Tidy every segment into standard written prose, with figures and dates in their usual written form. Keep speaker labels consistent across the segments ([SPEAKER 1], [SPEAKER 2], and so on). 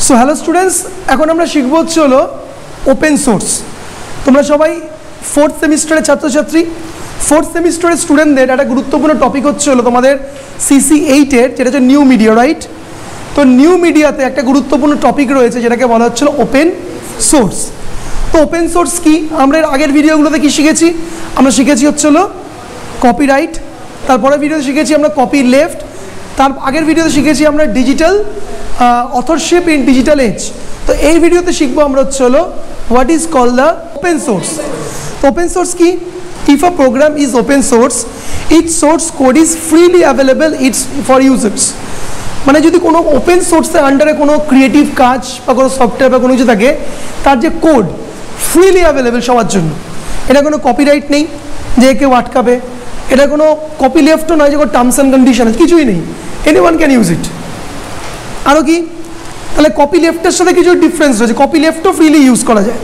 [SPEAKER 1] So hello students, এখন আমরা শিখবো হচ্ছে হলো ওপেন সোর্স। তোমরা সবাই ফোর্থ সেমিস্টারের ছাত্রছাত্রী। ফোর্থ সেমিস্টারের স্টুডেন্টদের একটা গুরুত্বপূর্ণ টপিক হচ্ছে হলো তোমাদের CC 8-এর, যেটা হচ্ছে নিউ মিডিয়া, রাইট? তো নিউ মিডিয়াতে একটা গুরুত্বপূর্ণ টপিক রয়েছে যেটাকে বলা হচ্ছিল ওপেন সোর্স। তো ওপেন সোর্স কি? আমরা এর আগের ভিডিওগুলোতে কি শিখেছি? আমরা শিখেছি হচ্ছে হলো কপিরাইট, তারপরে ভিডিওতে শিখেছি আমরা কপি লেফট, তার আগের ভিডিওতে শিখেছি আমরা digital authorship in digital age. তো এই ভিডিওতে শিখবো আমরা হচ্ছে হলো what is call the open source. Open source কি? If a program is open source, its source code is freely available its for users. মানে যদি কোনো ওপেন সোর্সের আন্ডারে কোনো ক্রিয়েটিভ কাজ বা কোনো সফটওয়্যার বা কোনো কিছু থাকে, তার যে কোড ফ্রিলি অ্যাভেলেবেল সবার জন্য। এটা কোনো কপিরাইট নেই যে কেউ আটকাবে, এটা কোনো কপি লেফটও নয় যে কোনো টার্মস অ্যান্ড কন্ডিশন, কিছুই নেই, এনিওয়ান ক্যান ইউজ ইট। আরও কি? তাহলে কপি লেফটের সাথে কিছু ডিফারেন্স রয়েছে, কপি লেফটও ফ্রিলি ইউজ করা যায়,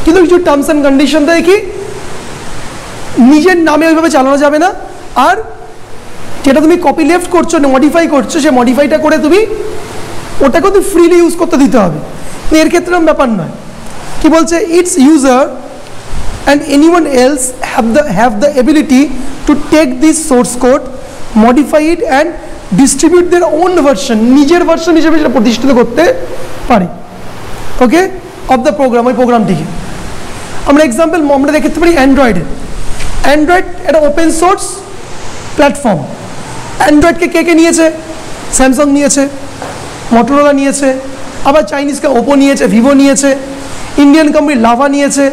[SPEAKER 1] কিন্তু কিছু টার্মস অ্যান্ড কন্ডিশন থাকে কি নিজের নামে ওইভাবে চালানো যাবে না। আর যেটা তুমি কপি লেফট করছো, মডিফাই করছো, সে মডিফাইটা করে তুমি ওটাকেও তুমি ফ্রিলি ইউজ করতে দিতে হবে। এর ক্ষেত্রে ব্যাপার নয়। কি বলছে? It's user and anyone else have the ability to take this source code, modify it and distribute their own version, নিজের ভার্সন হিসেবে সেটা প্রতিষ্ঠিত করতে পারে, ওকে, অফ দ্য প্রোগ্রাম, ওই প্রোগ্রামটিকে। আমরা এক্সাম্পল আমরা দেখতে পারি অ্যান্ড্রয়েড একটা ওপেন সোর্স প্ল্যাটফর্ম। অ্যান্ড্রয়েডকে কে নিয়েছে? স্যামসাং নিয়েছে, মোটরোলা নিয়েছে, আবার চাইনিজকে ওপো নিয়েছে, ভিভো নিয়েছে, ইন্ডিয়ান কোম্পানি লাভা নিয়েছে।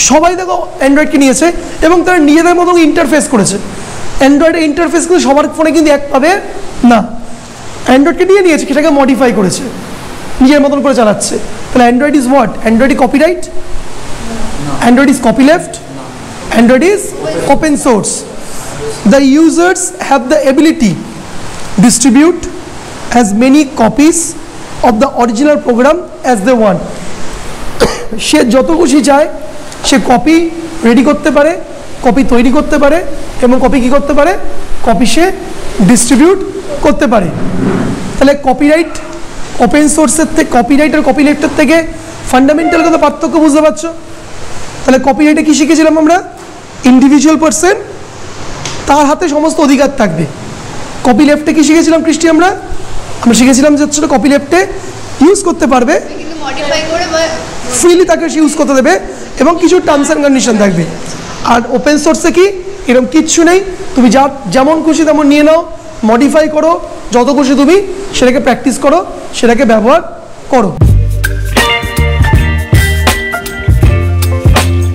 [SPEAKER 1] সবাই দেখো অ্যান্ড্রয়েডকে নিয়েছে এবং তারা নিজেদের মতো ইন্টারফেস করেছে। অ্যান্ড্রয়েডের ইন্টারফেস কিন্তু সবার ফোনে কিন্তু এক পাবে না। অ্যান্ড্রয়েডকে নিয়েছে, সেটাকে মডিফাই করেছে, নিজের মতন করে চালাচ্ছে। তাহলে Android is what? Android copyright? Android is copyleft? Android is open source. The users have the ability distribute as many copies of the original program as they want. সে যত খুশি চায় সে কপি রেডি করতে পারে, copy তৈরি করতে পারে এবং কপি কী করতে পারে? কপি সে ডিস্ট্রিবিউট করতে পারে। তাহলে কপিরাইট ওপেন সোর্সের থেকে, কপিরাইট আর কপি লেফটের থেকে ফান্ডামেন্টাল কথা পার্থক্য বুঝতে পারছো? তাহলে কপিরাইটে কী শিখেছিলাম আমরা? ইন্ডিভিজুয়াল পারসন, তার হাতে সমস্ত অধিকার থাকবে। কপি লেফটে কী শিখেছিলাম কৃষ্টি? আমরা শিখেছিলাম যে হচ্ছে কপি লেফটে ইউজ করতে পারবে, ফ্রিলি তাকে সে ইউজ করতে দেবে এবং কিছু টার্মস অ্যান্ড কন্ডিশন থাকবে। আর ওপেন সোর্সে কি এরকম কিচ্ছু নেই, তুমি যেমন খুশি তেমন নিয়ে নাও, মডিফাই করো, যত খুশি তুমি সেটাকে প্র্যাকটিস করো, সেটাকে ব্যবহার করো।